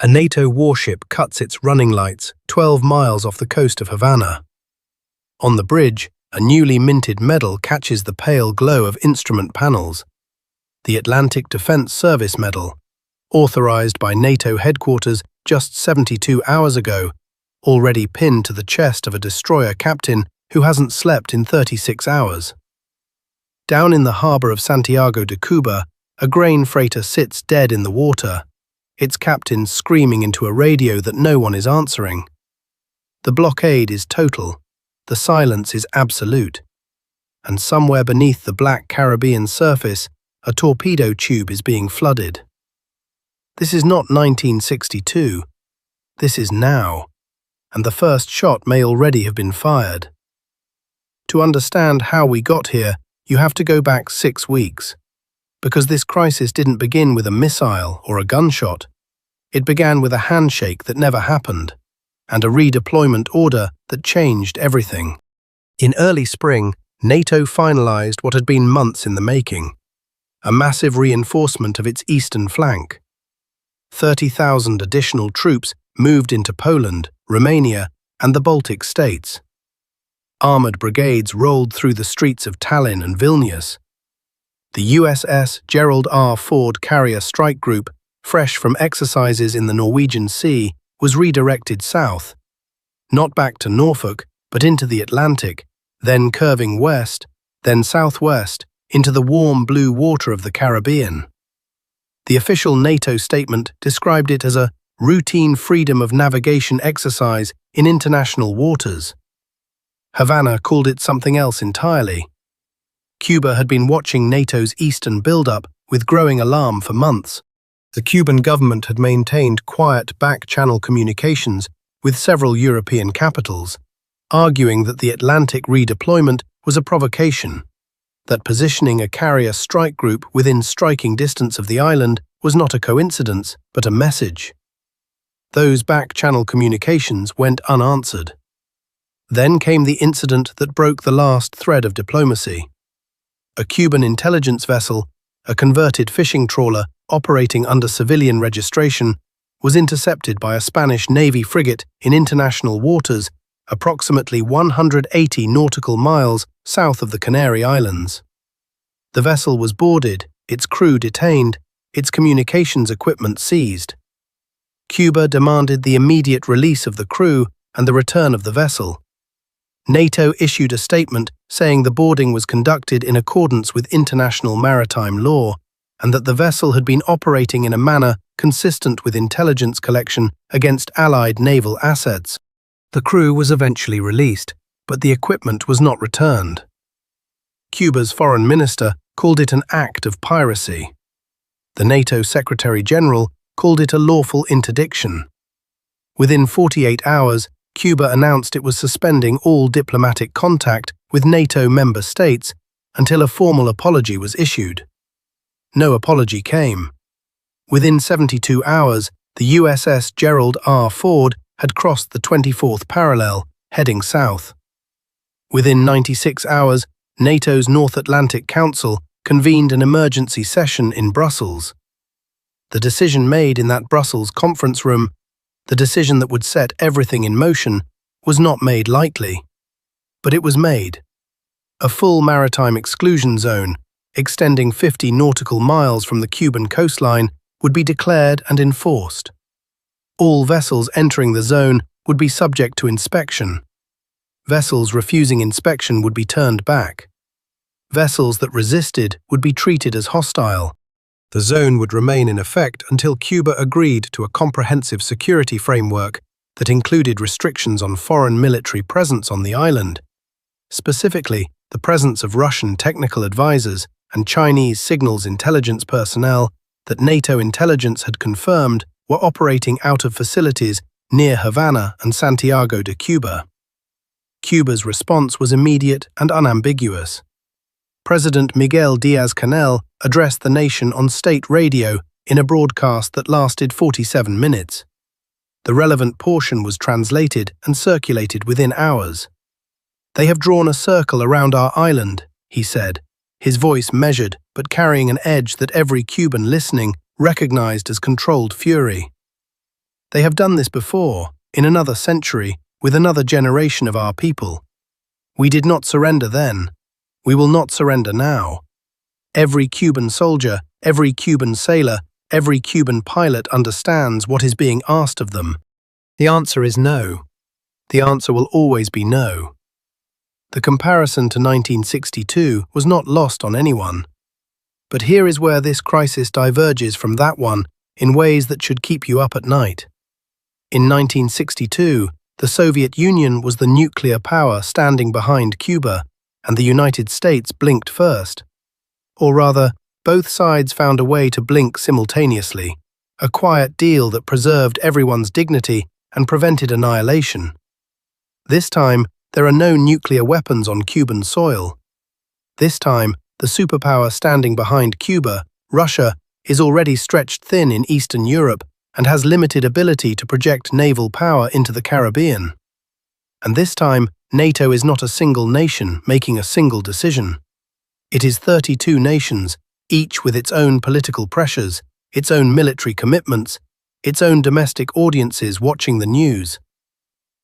A NATO warship cuts its running lights 12 miles off the coast of Havana. On the bridge, a newly minted medal catches the pale glow of instrument panels. The Atlantic Defense Service Medal, authorized by NATO headquarters just 72 hours ago, already pinned to the chest of a destroyer captain who hasn't slept in 36 hours. Down in the harbor of Santiago de Cuba, a grain freighter sits dead in the water, its captain screaming into a radio that no one is answering. The blockade is total, the silence is absolute, and somewhere beneath the black Caribbean surface, a torpedo tube is being flooded. This is not 1962, this is now, and the first shot may already have been fired. To understand how we got here, you have to go back 6 weeks, because this crisis didn't begin with a missile or a gunshot. It began with a handshake that never happened, and a redeployment order that changed everything. In early spring, NATO finalized what had been months in the making, a massive reinforcement of its eastern flank. 30,000 additional troops moved into Poland, Romania, and the Baltic states. Armored brigades rolled through the streets of Tallinn and Vilnius. The USS Gerald R carrier strike group, fresh from exercises in the Norwegian Sea, was redirected south, not back to Norfolk, but into the Atlantic, then curving west, then southwest, into the warm blue water of the Caribbean. The official NATO statement described it as a routine freedom of navigation exercise in international waters. Havana called it something else entirely. Cuba had been watching NATO's eastern build-up with growing alarm for months. The Cuban government had maintained quiet back-channel communications with several European capitals, arguing that the Atlantic redeployment was a provocation, that positioning a carrier strike group within striking distance of the island was not a coincidence, but a message. Those back-channel communications went unanswered. Then came the incident that broke the last thread of diplomacy. A Cuban intelligence vessel, a converted fishing trawler operating under civilian registration, was intercepted by a Spanish Navy frigate in international waters approximately 180 nautical miles south of the Canary Islands. The vessel was boarded, its crew detained, its communications equipment seized. Cuba demanded the immediate release of the crew and the return of the vessel. NATO issued a statement saying the boarding was conducted in accordance with international maritime law and that the vessel had been operating in a manner consistent with intelligence collection against Allied naval assets. The crew was eventually released, but the equipment was not returned. Cuba's foreign minister called it an act of piracy. The NATO Secretary-General called it a lawful interdiction. Within 48 hours, Cuba announced it was suspending all diplomatic contact with NATO member states until a formal apology was issued. No apology came. Within 72 hours, the USS Gerald R had crossed the 24th parallel, heading south. Within 96 hours, NATO's North Atlantic Council convened an emergency session in Brussels. The decision made in that Brussels conference room, the decision that would set everything in motion, was not made lightly. But it was made. A full maritime exclusion zone, extending 50 nautical miles from the Cuban coastline, would be declared and enforced. All vessels entering the zone would be subject to inspection. Vessels refusing inspection would be turned back. Vessels that resisted would be treated as hostile. The zone would remain in effect until Cuba agreed to a comprehensive security framework that included restrictions on foreign military presence on the island. Specifically, the presence of Russian technical advisors and Chinese signals intelligence personnel that NATO intelligence had confirmed were operating out of facilities near Havana and Santiago de Cuba. Cuba's response was immediate and unambiguous. President Miguel Díaz-Canel addressed the nation on state radio in a broadcast that lasted 47 minutes. The relevant portion was translated and circulated within hours. "They have drawn a circle around our island," he said, his voice measured but carrying an edge that every Cuban listening recognized as controlled fury. They have done this before, in another century, with another generation of our people. We did not surrender then. We will not surrender now. Every Cuban soldier, every Cuban sailor, every Cuban pilot understands what is being asked of them. The answer is no. The answer will always be no. The comparison to 1962 was not lost on anyone. But here is where this crisis diverges from that one in ways that should keep you up at night. In 1962, the Soviet Union was the nuclear power standing behind Cuba, and the United States blinked first. Or rather, both sides found a way to blink simultaneously, a quiet deal that preserved everyone's dignity and prevented annihilation. This time, there are no nuclear weapons on Cuban soil. This time, the superpower standing behind Cuba, Russia, is already stretched thin in Eastern Europe and has limited ability to project naval power into the Caribbean. And this time, NATO is not a single nation making a single decision. It is 32 nations, each with its own political pressures, its own military commitments, its own domestic audiences watching the news.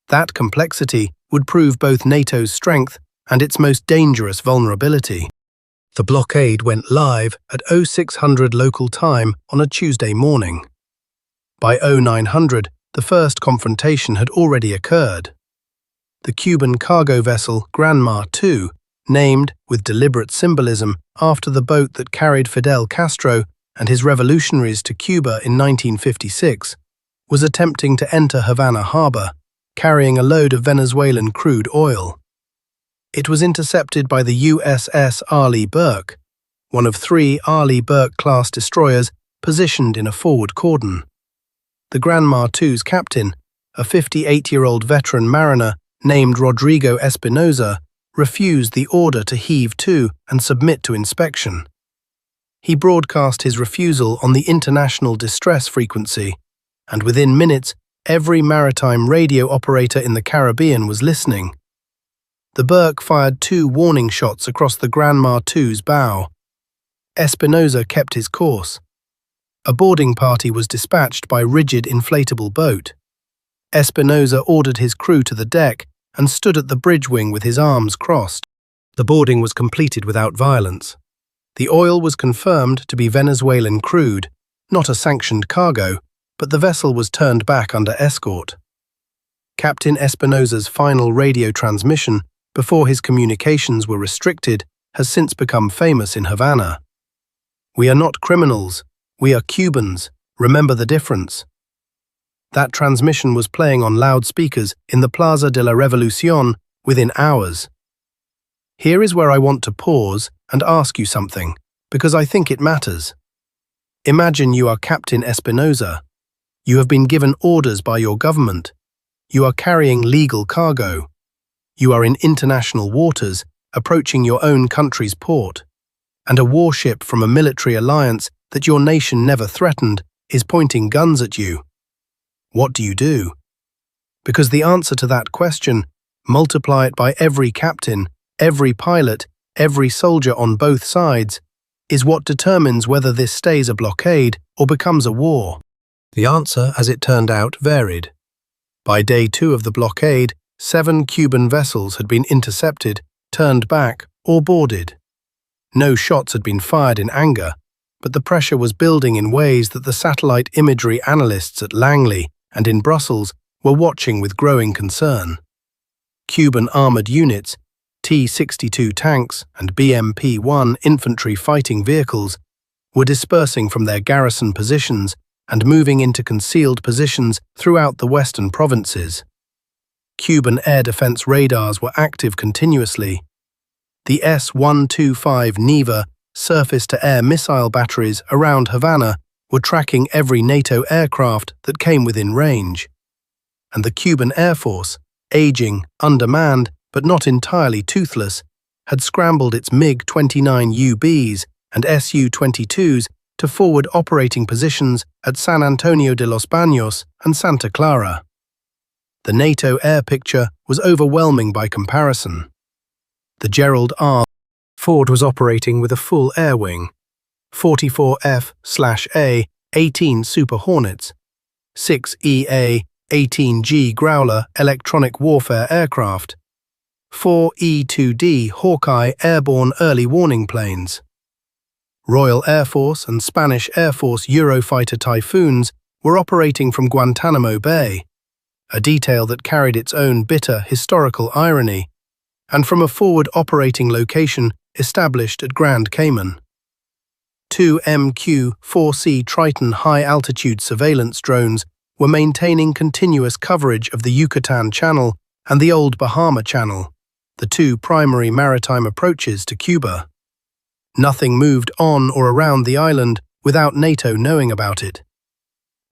That complexity would prove both NATO's strength and its most dangerous vulnerability. The blockade went live at 0600 local time on a Tuesday morning. By 0900, the first confrontation had already occurred. The Cuban cargo vessel Granma II, named, with deliberate symbolism, after the boat that carried Fidel Castro and his revolutionaries to Cuba in 1956, was attempting to enter Havana harbor, carrying a load of Venezuelan crude oil. It was intercepted by the USS Arleigh Burke, one of 3 Arleigh Burke-class destroyers positioned in a forward cordon. The Granma II's captain, a 58-year-old veteran mariner named Rodrigo Espinosa, refused the order to heave to and submit to inspection. He broadcast his refusal on the international distress frequency, and within minutes, every maritime radio operator in the Caribbean was listening. The Burke fired 2 warning shots across the Granma II's bow. Espinosa kept his course. A boarding party was dispatched by rigid inflatable boat. Espinosa ordered his crew to the deck and stood at the bridge wing with his arms crossed. The boarding was completed without violence. The oil was confirmed to be Venezuelan crude, not a sanctioned cargo, but the vessel was turned back under escort. Captain Espinosa's final radio transmission, before his communications were restricted, has since become famous in Havana. "We are not criminals. We are Cubans. Remember the difference." That transmission was playing on loudspeakers in the Plaza de la Revolucion within hours. Here is where I want to pause and ask you something, because I think it matters. Imagine you are Captain Espinosa. You have been given orders by your government. You are carrying legal cargo. You are in international waters, approaching your own country's port. And a warship from a military alliance that your nation never threatened is pointing guns at you. What do you do? Because the answer to that question, multiply it by every captain, every pilot, every soldier on both sides, is what determines whether this stays a blockade or becomes a war. The answer, as it turned out, varied. By day 2 of the blockade, 7 Cuban vessels had been intercepted, turned back, or boarded. No shots had been fired in anger, but the pressure was building in ways that the satellite imagery analysts at Langley and in Brussels were watching with growing concern. Cuban armored units, T-62 tanks and BMP-1 infantry fighting vehicles, were dispersing from their garrison positions and moving into concealed positions throughout the western provinces. Cuban air defense radars were active continuously. The S-125 Neva surface-to-air missile batteries around Havana were tracking every NATO aircraft that came within range. And the Cuban Air Force, aging, undermanned, but not entirely toothless, had scrambled its MiG-29UBs and Su-22s to forward operating positions at San Antonio de los Baños and Santa Clara. The NATO air picture was overwhelming by comparison. The Gerald R. Ford was operating with a full air wing, 44 F/A 18 Super Hornets, 6 EA-18G Growler electronic warfare aircraft, 4 E-2D Hawkeye airborne early warning planes. Royal Air Force and Spanish Air Force Eurofighter Typhoons were operating from Guantanamo Bay, a detail that carried its own bitter historical irony, and from a forward operating location established at Grand Cayman. 2 MQ-4C Triton high-altitude surveillance drones were maintaining continuous coverage of the Yucatan Channel and the Old Bahama Channel, the two primary maritime approaches to Cuba. Nothing moved on or around the island without NATO knowing about it.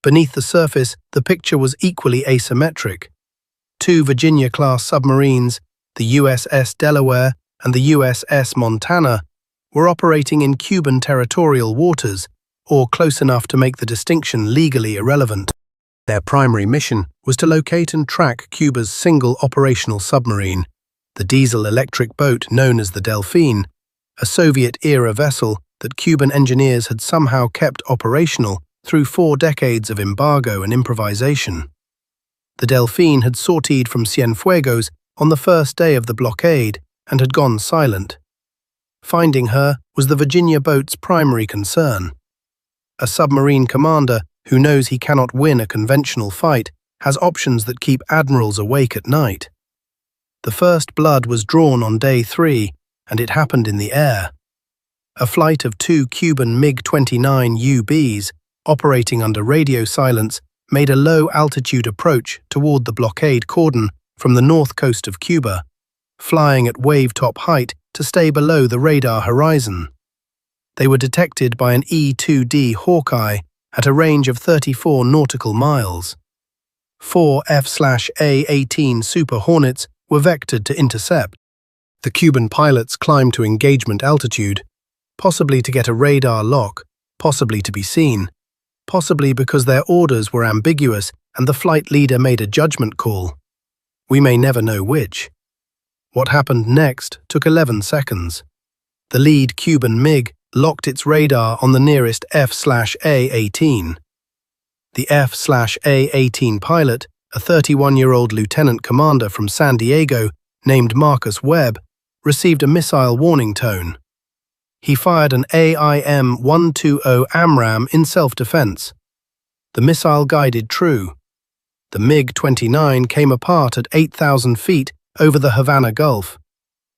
Beneath the surface, the picture was equally asymmetric. 2 Virginia-class submarines, the USS Delaware and the USS Montana, were operating in Cuban territorial waters, or close enough to make the distinction legally irrelevant. Their primary mission was to locate and track Cuba's single operational submarine, the diesel-electric boat known as the Delphine, a Soviet-era vessel that Cuban engineers had somehow kept operational through 4 decades of embargo and improvisation. The Delphine had sortied from Cienfuegos on the first day of the blockade and had gone silent. Finding her was the Virginia boat's primary concern. A submarine commander who knows he cannot win a conventional fight has options that keep admirals awake at night. The first blood was drawn on day 3, and it happened in the air. A flight of 2 Cuban MiG-29 UBs, operating under radio silence, made a low-altitude approach toward the blockade cordon from the north coast of Cuba, flying at wave-top height to stay below the radar horizon. They were detected by an E-2D Hawkeye at a range of 34 nautical miles. 4 F/A-18 Super Hornets were vectored to intercept. The Cuban pilots climbed to engagement altitude, possibly to get a radar lock, possibly to be seen, possibly because their orders were ambiguous and the flight leader made a judgment call. We may never know which. What happened next took 11 seconds. The lead Cuban MiG locked its radar on the nearest F/A-18. The F/A-18 pilot, a 31-year-old lieutenant commander from San Diego named Marcus Webb, received a missile warning tone. He fired an AIM-120 AMRAAM in self-defense. The missile guided true. The MiG-29 came apart at 8,000 feet over the Havana Gulf,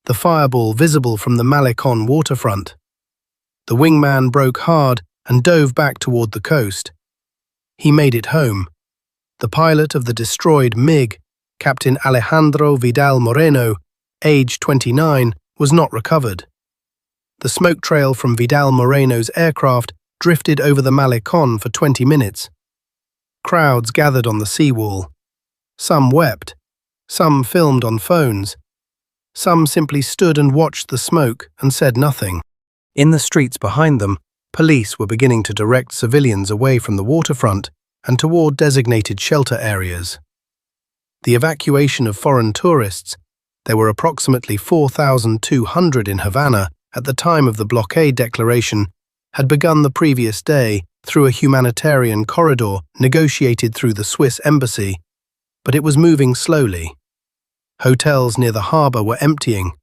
the fireball visible from the Malecon waterfront. The wingman broke hard and dove back toward the coast. He made it home. The pilot of the destroyed MiG, Captain Alejandro Vidal Moreno, age 29, was not recovered. The smoke trail from Vidal Moreno's aircraft drifted over the Malecon for 20 minutes. Crowds gathered on the seawall. Some wept. Some filmed on phones. Some simply stood and watched the smoke and said nothing. In the streets behind them, police were beginning to direct civilians away from the waterfront and toward designated shelter areas. The evacuation of foreign tourists, there were approximately 4,200 in Havana at the time of the blockade declaration, had begun the previous day through a humanitarian corridor negotiated through the Swiss embassy, but it was moving slowly. Hotels near the harbour were emptying.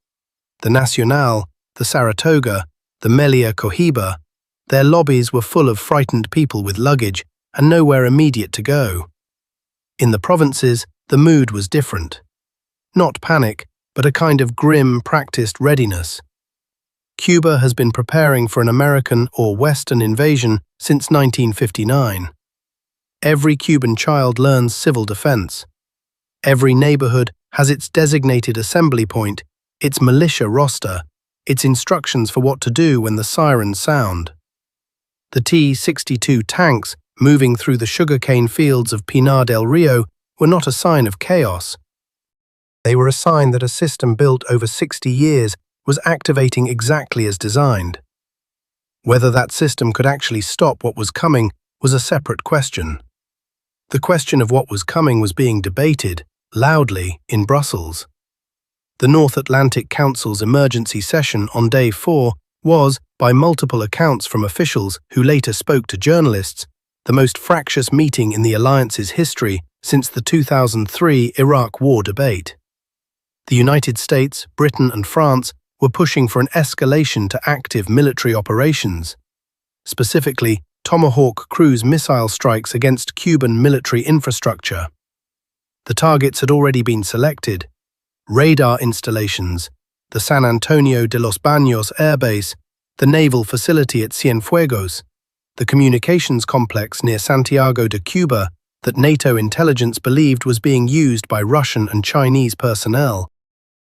The Nacional, the Saratoga, the Melia Cohiba, their lobbies were full of frightened people with luggage and nowhere immediate to go. In the provinces, the mood was different. Not panic, but a kind of grim, practiced readiness. Cuba has been preparing for an American or Western invasion since 1959. Every Cuban child learns civil defense. Every neighborhood has its designated assembly point, its militia roster, its instructions for what to do when the sirens sound. The T-62 tanks moving through the sugarcane fields of Pinar del Rio were not a sign of chaos. They were a sign that a system built over 60 years was activating exactly as designed. Whether that system could actually stop what was coming was a separate question. The question of what was coming was being debated, loudly, in Brussels. The North Atlantic Council's emergency session on day 4 was, by multiple accounts from officials who later spoke to journalists, the most fractious meeting in the alliance's history since the 2003 Iraq War debate. The United States, Britain and France were pushing for an escalation to active military operations, specifically Tomahawk cruise missile strikes against Cuban military infrastructure. The targets had already been selected: radar installations, the San Antonio de los Baños Air Base, the naval facility at Cienfuegos, the communications complex near Santiago de Cuba that NATO intelligence believed was being used by Russian and Chinese personnel.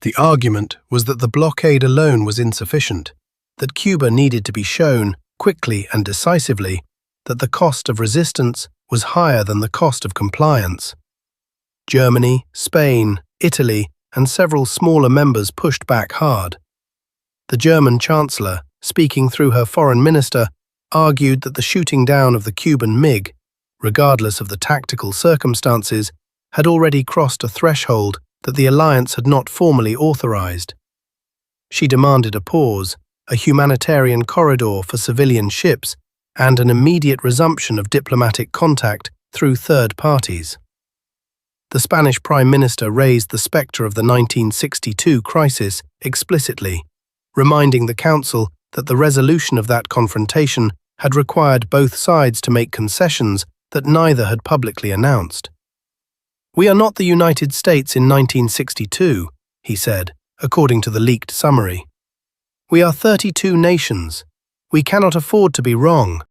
The argument was that the blockade alone was insufficient, that Cuba needed to be shown, quickly and decisively, that the cost of resistance was higher than the cost of compliance. Germany, Spain, Italy, and several smaller members pushed back hard. The German Chancellor, speaking through her foreign minister, argued that the shooting down of the Cuban MiG, regardless of the tactical circumstances, had already crossed a threshold that the alliance had not formally authorized. She demanded a pause, a humanitarian corridor for civilian ships, and an immediate resumption of diplomatic contact through third parties. The Spanish Prime Minister raised the spectre of the 1962 crisis explicitly, reminding the Council that the resolution of that confrontation had required both sides to make concessions that neither had publicly announced. "We are not the United States in 1962, he said, according to the leaked summary. "We are 32 nations. We cannot afford to be wrong."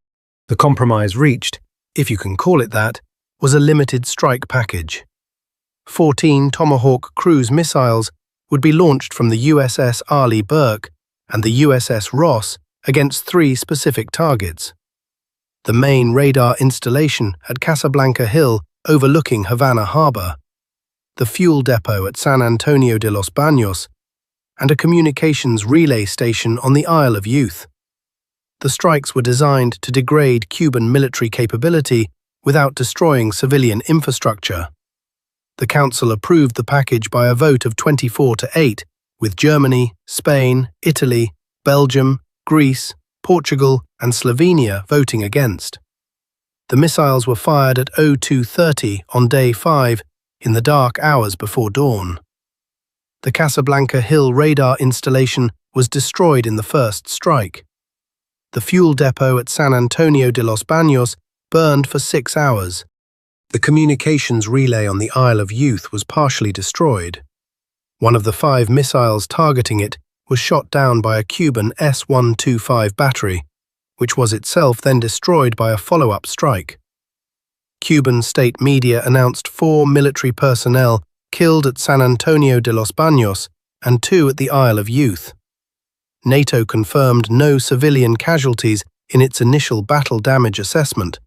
The compromise reached, if you can call it that, was a limited strike package. 14 Tomahawk cruise missiles would be launched from the USS Arleigh Burke and the USS Ross against 3 specific targets: the main radar installation at Casablanca Hill overlooking Havana Harbor, the fuel depot at San Antonio de los Baños, and a communications relay station on the Isle of Youth. The strikes were designed to degrade Cuban military capability without destroying civilian infrastructure. The Council approved the package by a vote of 24-8, with Germany, Spain, Italy, Belgium, Greece, Portugal, and Slovenia voting against. The missiles were fired at 02:30 on day 5 in the dark hours before dawn. The Casablanca Hill radar installation was destroyed in the first strike. The fuel depot at San Antonio de los Baños burned for 6 hours. The communications relay on the Isle of Youth was partially destroyed. One of the 5 missiles targeting it was shot down by a Cuban S-125 battery, which was itself then destroyed by a follow-up strike. Cuban state media announced 4 military personnel killed at San Antonio de los Baños and 2 at the Isle of Youth. NATO confirmed no civilian casualties in its initial battle damage assessment,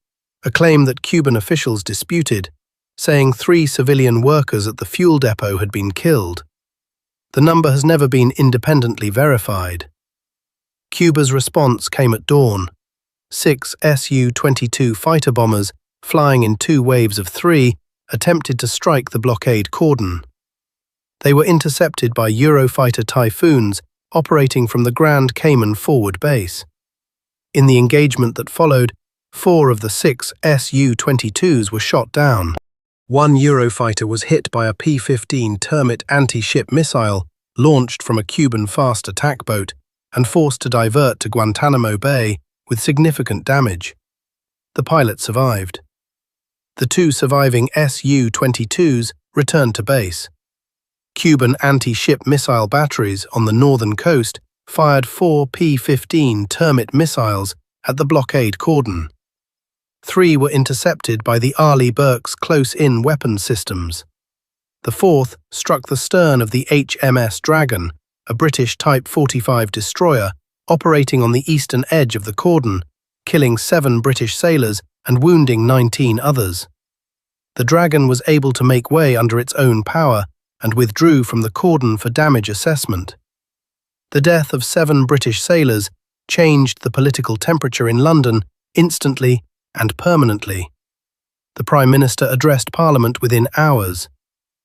a claim that Cuban officials disputed, saying 3 civilian workers at the fuel depot had been killed. The number has never been independently verified. Cuba's response came at dawn. 6 Su-22 fighter bombers, flying in 2 waves of 3, attempted to strike the blockade cordon. They were intercepted by Eurofighter Typhoons operating from the Grand Cayman forward base. In the engagement that followed, 4 of the 6 Su-22s were shot down. 1 Eurofighter was hit by a P-15 Termit anti-ship missile launched from a Cuban fast attack boat and forced to divert to Guantanamo Bay with significant damage. The pilot survived. The 2 surviving Su-22s returned to base. Cuban anti-ship missile batteries on the northern coast fired 4 P-15 Termit missiles at the blockade cordon. 3 were intercepted by the Arleigh Burke's close-in weapon systems. The 4th struck the stern of the HMS Dragon, a British Type 45 destroyer operating on the eastern edge of the cordon, killing 7 British sailors and wounding 19 others. The Dragon was able to make way under its own power and withdrew from the cordon for damage assessment. The death of 7 British sailors changed the political temperature in London instantly and permanently. The Prime Minister addressed Parliament within hours.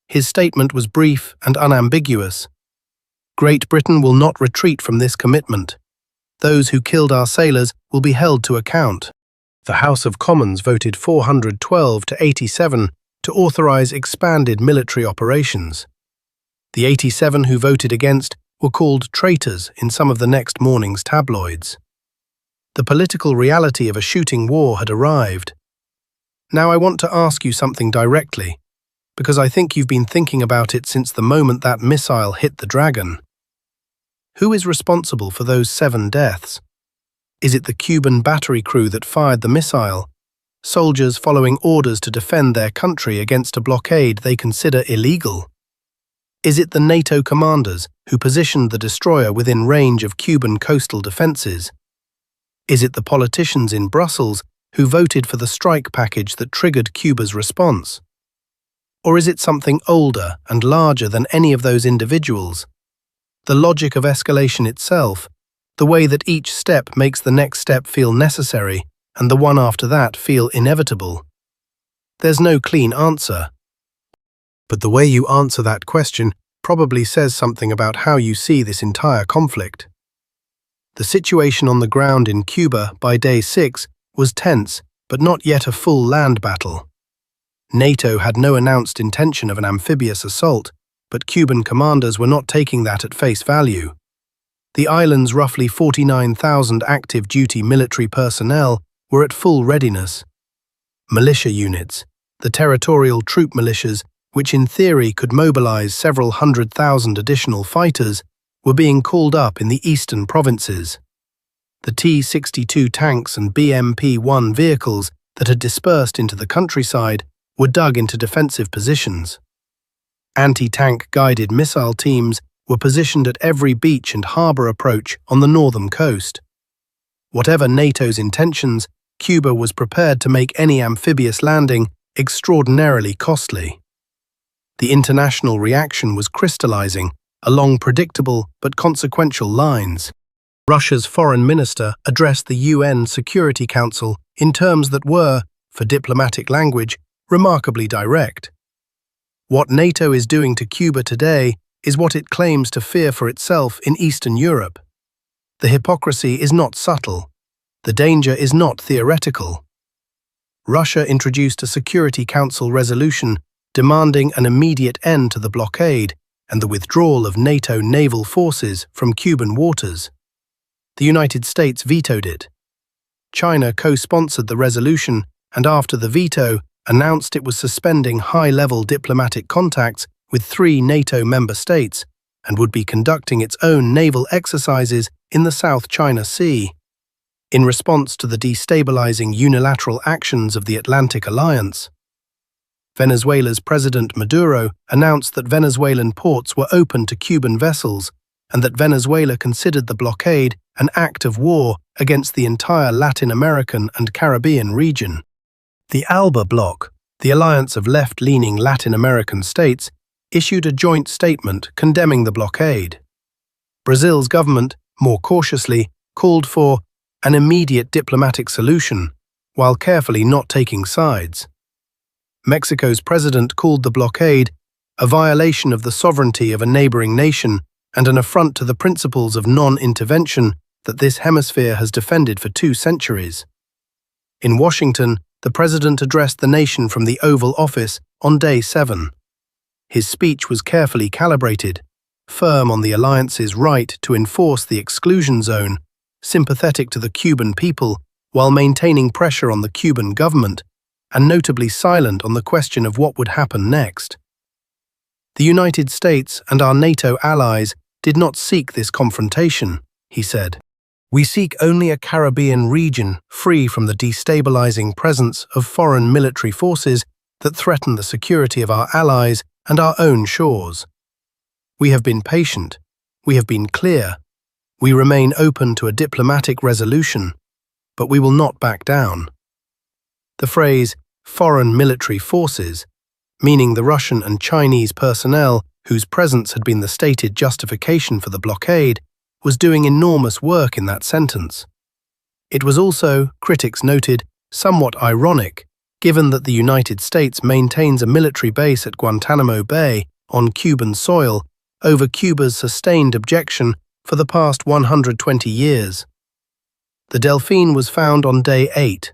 His statement was brief and unambiguous. "Great Britain will not retreat from this commitment. Those who killed our sailors will be held to account." The House of Commons voted 412 to 87 to authorize expanded military operations. The 87 who voted against were called traitors in some of the next morning's tabloids. The political reality of a shooting war had arrived. Now I want to ask you something directly, because I think you've been thinking about it since the moment that missile hit the Dragon. Who is responsible for those 7 deaths? Is it the Cuban battery crew that fired the missile, soldiers following orders to defend their country against a blockade they consider illegal? Is it the NATO commanders who positioned the destroyer within range of Cuban coastal defenses? Is it the politicians in Brussels who voted for the strike package that triggered Cuba's response? Or is it something older and larger than any of those individuals? The logic of escalation itself, the way that each step makes the next step feel necessary and the one after that feel inevitable. There's no clean answer. But the way you answer that question probably says something about how you see this entire conflict. The situation on the ground in Cuba by day 6 was tense, but not yet a full land battle. NATO had no announced intention of an amphibious assault, but Cuban commanders were not taking that at face value. The island's roughly 49,000 active duty military personnel were at full readiness. Militia units, the territorial troop militias, which in theory could mobilize several 100,000 additional fighters, were being called up in the eastern provinces. The T-62 tanks and BMP-1 vehicles that had dispersed into the countryside were dug into defensive positions. Anti-tank guided missile teams were positioned at every beach and harbour approach on the northern coast. Whatever NATO's intentions, Cuba was prepared to make any amphibious landing extraordinarily costly. The international reaction was crystallizing along predictable but consequential lines. Russia's foreign minister addressed the UN Security Council in terms that were, for diplomatic language, remarkably direct. What NATO is doing to Cuba today is what it claims to fear for itself in Eastern Europe. The hypocrisy is not subtle. The danger is not theoretical. Russia introduced a Security Council resolution demanding an immediate end to the blockade and the withdrawal of NATO naval forces from Cuban waters. The United States vetoed it. China co-sponsored the resolution and after the veto announced it was suspending high-level diplomatic contacts with 3 NATO member states and would be conducting its own naval exercises in the South China Sea. In response to the destabilizing unilateral actions of the Atlantic Alliance, Venezuela's President Maduro announced that Venezuelan ports were open to Cuban vessels and that Venezuela considered the blockade an act of war against the entire Latin American and Caribbean region. The ALBA bloc, the alliance of left-leaning Latin American states, issued a joint statement condemning the blockade. Brazil's government, more cautiously, called for an immediate diplomatic solution, while carefully not taking sides. Mexico's president called the blockade a violation of the sovereignty of a neighboring nation and an affront to the principles of non-intervention that this hemisphere has defended for 2 centuries. In Washington, the president addressed the nation from the Oval Office on day 7. His speech was carefully calibrated, firm on the alliance's right to enforce the exclusion zone, sympathetic to the Cuban people while maintaining pressure on the Cuban government, and notably silent on the question of what would happen next. The United States and our NATO allies did not seek this confrontation, he said. We seek only a Caribbean region free from the destabilizing presence of foreign military forces that threaten the security of our allies and our own shores. We have been patient. We have been clear. We remain open to a diplomatic resolution, but we will not back down. The phrase, foreign military forces, meaning the Russian and Chinese personnel whose presence had been the stated justification for the blockade, was doing enormous work in that sentence. It was also, critics noted, somewhat ironic, given that the United States maintains a military base at Guantanamo Bay on Cuban soil over Cuba's sustained objection for the past 120 years. The Delphine was found on day 8.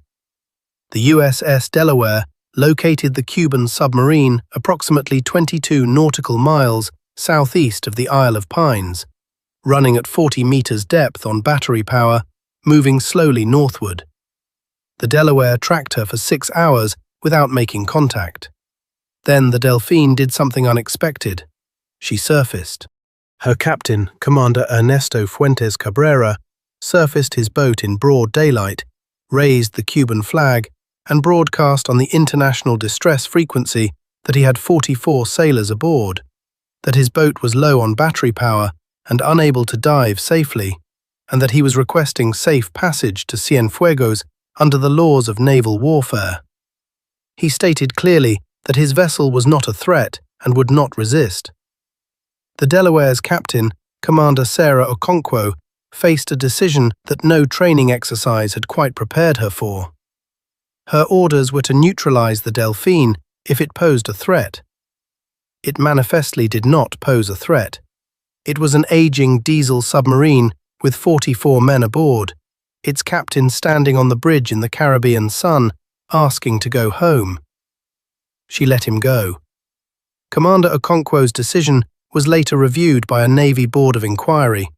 The USS Delaware located the Cuban submarine approximately 22 nautical miles southeast of the Isle of Pines, running at 40 meters depth on battery power, moving slowly northward. The Delaware tracked her for 6 hours without making contact. Then the Delphine did something unexpected. She surfaced. Her captain, Commander Ernesto Fuentes Cabrera, surfaced his boat in broad daylight, raised the Cuban flag, and broadcast on the international distress frequency that he had 44 sailors aboard, that his boat was low on battery power and unable to dive safely, and that he was requesting safe passage to Cienfuegos under the laws of naval warfare. He stated clearly that his vessel was not a threat and would not resist. The Delaware's captain, Commander Sarah Okonkwo, faced a decision that no training exercise had quite prepared her for. Her orders were to neutralize the Delphine if it posed a threat. It manifestly did not pose a threat. It was an aging diesel submarine with 44 men aboard, its captain standing on the bridge in the Caribbean sun, asking to go home. She let him go. Commander Okonkwo's decision was later reviewed by a Navy Board of Inquiry.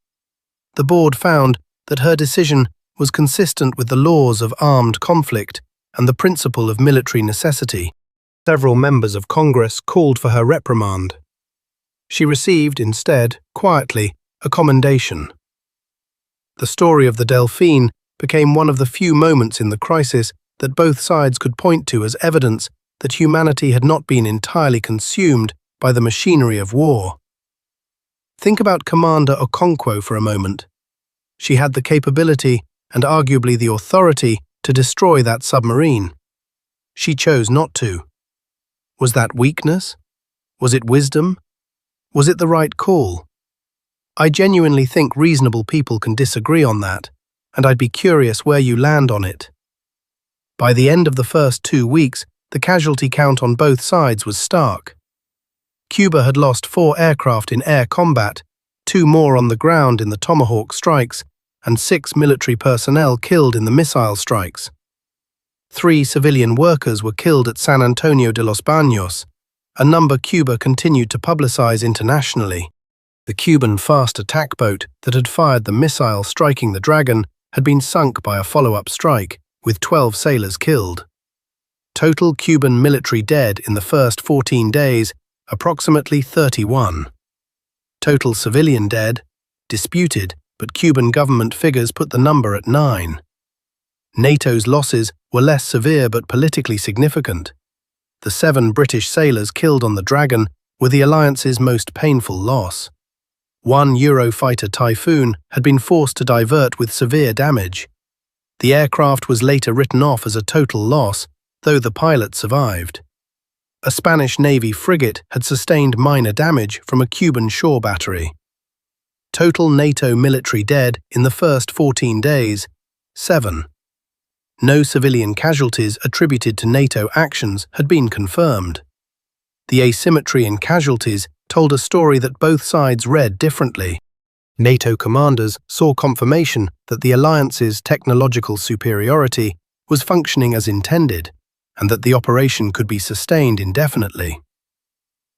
The board found that her decision was consistent with the laws of armed conflict and the principle of military necessity. Several members of Congress called for her reprimand. She received, instead, quietly, a commendation. The story of the Delphine became one of the few moments in the crisis that both sides could point to as evidence that humanity had not been entirely consumed by the machinery of war. Think about Commander Okonkwo for a moment. She had the capability and arguably the authority to destroy that submarine. She chose not to. Was that weakness? Was it wisdom? Was it the right call? I genuinely think reasonable people can disagree on that, and I'd be curious where you land on it. By the end of the first 2 weeks, the casualty count on both sides was stark. Cuba had lost 4 aircraft in air combat, 2 more on the ground in the Tomahawk strikes, and 6 military personnel killed in the missile strikes. 3 civilian workers were killed at San Antonio de los Baños, a number Cuba continued to publicize internationally. The Cuban fast attack boat that had fired the missile striking the Dragon had been sunk by a follow-up strike, with 12 sailors killed. Total Cuban military dead in the first 14 days, approximately 31. Total civilian dead, disputed, but Cuban government figures put the number at 9. NATO's losses were less severe but politically significant. The 7 British sailors killed on the Dragon were the alliance's most painful loss. 1 Eurofighter Typhoon had been forced to divert with severe damage. The aircraft was later written off as a total loss, though the pilot survived. A Spanish Navy frigate had sustained minor damage from a Cuban shore battery. Total NATO military dead in the first 14 days, 7. No civilian casualties attributed to NATO actions had been confirmed. The asymmetry in casualties told a story that both sides read differently. NATO commanders saw confirmation that the alliance's technological superiority was functioning as intended, and that the operation could be sustained indefinitely.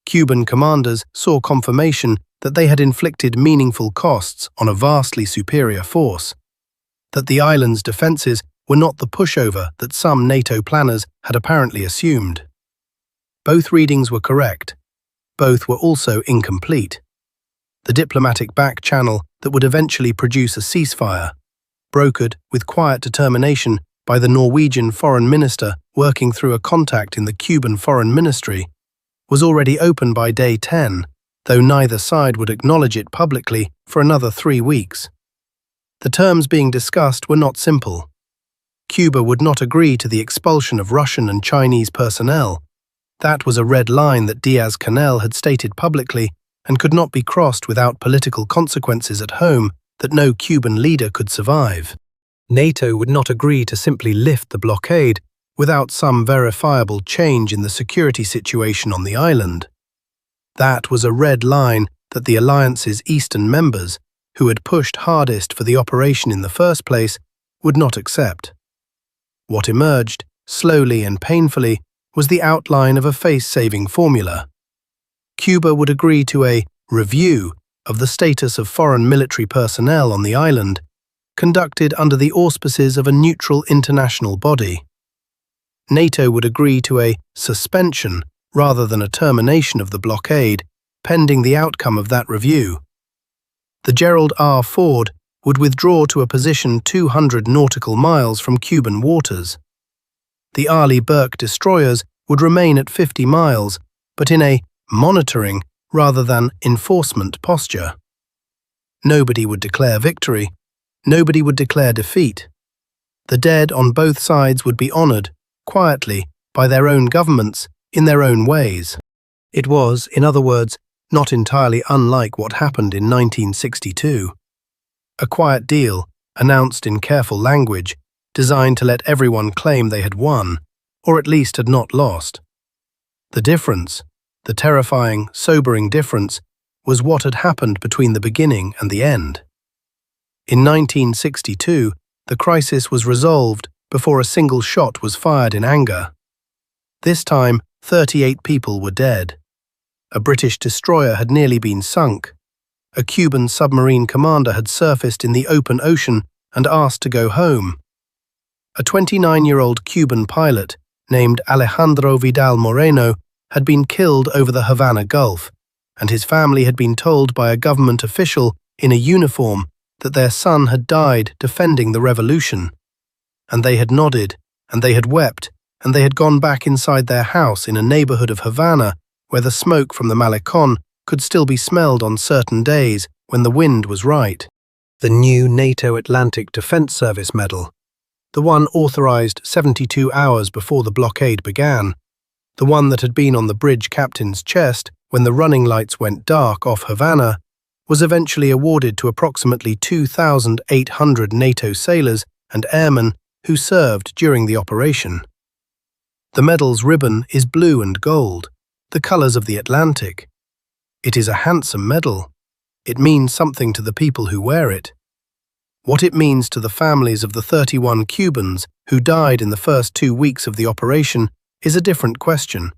Cuban commanders saw confirmation that they had inflicted meaningful costs on a vastly superior force, that the island's defences were not the pushover that some NATO planners had apparently assumed. Both readings were correct. Both were also incomplete. The diplomatic back channel that would eventually produce a ceasefire, brokered with quiet determination by the Norwegian foreign minister working through a contact in the Cuban foreign ministry, was already open by day 10, though neither side would acknowledge it publicly for another 3 weeks. The terms being discussed were not simple. Cuba would not agree to the expulsion of Russian and Chinese personnel. That was a red line that Diaz-Canel had stated publicly and could not be crossed without political consequences at home that no Cuban leader could survive. NATO would not agree to simply lift the blockade without some verifiable change in the security situation on the island. That was a red line that the alliance's eastern members, who had pushed hardest for the operation in the first place, would not accept. What emerged slowly and painfully, was the outline of a face-saving formula. Cuba would agree to a review of the status of foreign military personnel on the island, conducted under the auspices of a neutral international body. NATO would agree to a suspension rather than a termination of the blockade, pending the outcome of that review. The Gerald R. Ford would withdraw to a position 200 nautical miles from Cuban waters. The Arleigh Burke destroyers would remain at 50 miles, but in a monitoring rather than enforcement posture. Nobody would declare victory. Nobody would declare defeat. The dead on both sides would be honoured, quietly, by their own governments, in their own ways. It was, in other words, not entirely unlike what happened in 1962. A quiet deal, announced in careful language, designed to let everyone claim they had won, or at least had not lost. The difference, the terrifying, sobering difference, was what had happened between the beginning and the end. In 1962, the crisis was resolved before a single shot was fired in anger. This time, 38 people were dead. A British destroyer had nearly been sunk. A Cuban submarine commander had surfaced in the open ocean and asked to go home. A 29-year-old Cuban pilot named Alejandro Vidal Moreno had been killed over the Havana Gulf, and his family had been told by a government official in a uniform that their son had died defending the revolution. And they had nodded, and they had wept, and they had gone back inside their house in a neighborhood of Havana where the smoke from the Malecon could still be smelled on certain days when the wind was right. The new NATO Atlantic Defense Service Medal, the one authorized 72 hours before the blockade began, the one that had been on the bridge captain's chest when the running lights went dark off Havana, was eventually awarded to approximately 2,800 NATO sailors and airmen who served during the operation. The medal's ribbon is blue and gold, the colors of the Atlantic. It is a handsome medal. It means something to the people who wear it. What it means to the families of the 31 Cubans who died in the first 2 weeks of the operation is a different question,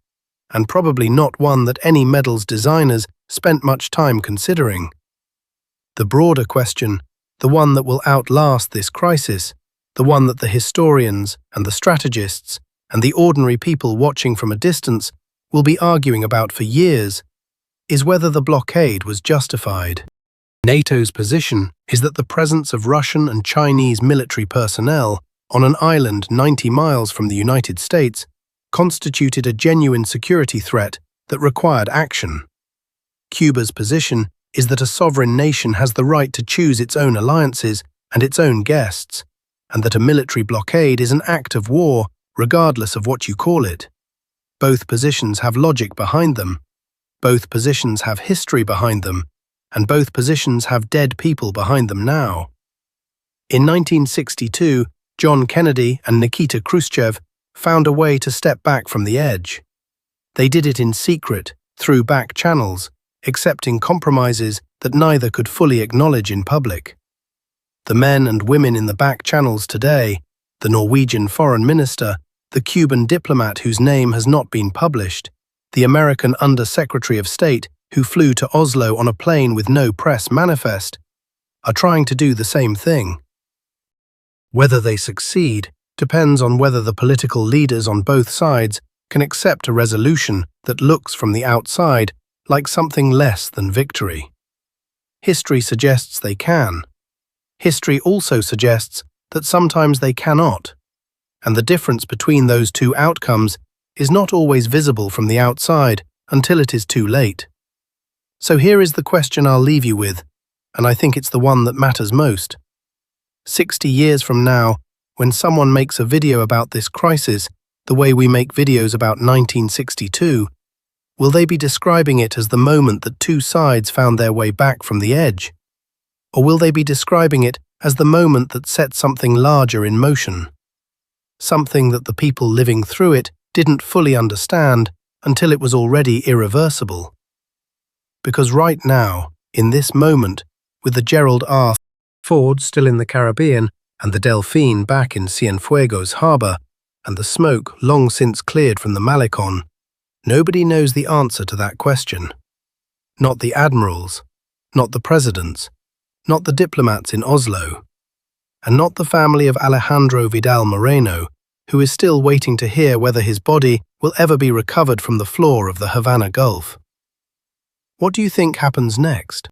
and probably not one that any medal's designers spent much time considering. The broader question, the one that will outlast this crisis, the one that the historians and the strategists and the ordinary people watching from a distance will be arguing about for years, is whether the blockade was justified. NATO's position is that the presence of Russian and Chinese military personnel on an island 90 miles from the United States constituted a genuine security threat that required action. Cuba's position is that a sovereign nation has the right to choose its own alliances and its own guests, and that a military blockade is an act of war, regardless of what you call it. Both positions have logic behind them. Both positions have history behind them, and both positions have dead people behind them now. In 1962, John Kennedy and Nikita Khrushchev found a way to step back from the edge. They did it in secret, through back channels, accepting compromises that neither could fully acknowledge in public. The men and women in the back channels today, the Norwegian foreign minister, the Cuban diplomat whose name has not been published, the American Under-Secretary of State who flew to Oslo on a plane with no press manifest, are trying to do the same thing. Whether they succeed depends on whether the political leaders on both sides can accept a resolution that looks from the outside like something less than victory. History suggests they can. History also suggests that sometimes they cannot, and the difference between those two outcomes is not always visible from the outside until it is too late. So here is the question I'll leave you with, and I think it's the one that matters most. 60 years from now, when someone makes a video about this crisis, the way we make videos about 1962, will they be describing it as the moment that two sides found their way back from the edge? Or will they be describing it as the moment that set something larger in motion? Something that the people living through it didn't fully understand until it was already irreversible. Because right now, in this moment, with the Gerald R. Ford still in the Caribbean and the Delphine back in Cienfuegos harbor, and the smoke long since cleared from the Malecon, nobody knows the answer to that question. Not the admirals, not the presidents, not the diplomats in Oslo, and not the family of Alejandro Vidal Moreno, who is still waiting to hear whether his body will ever be recovered from the floor of the Havana Gulf. What do you think happens next?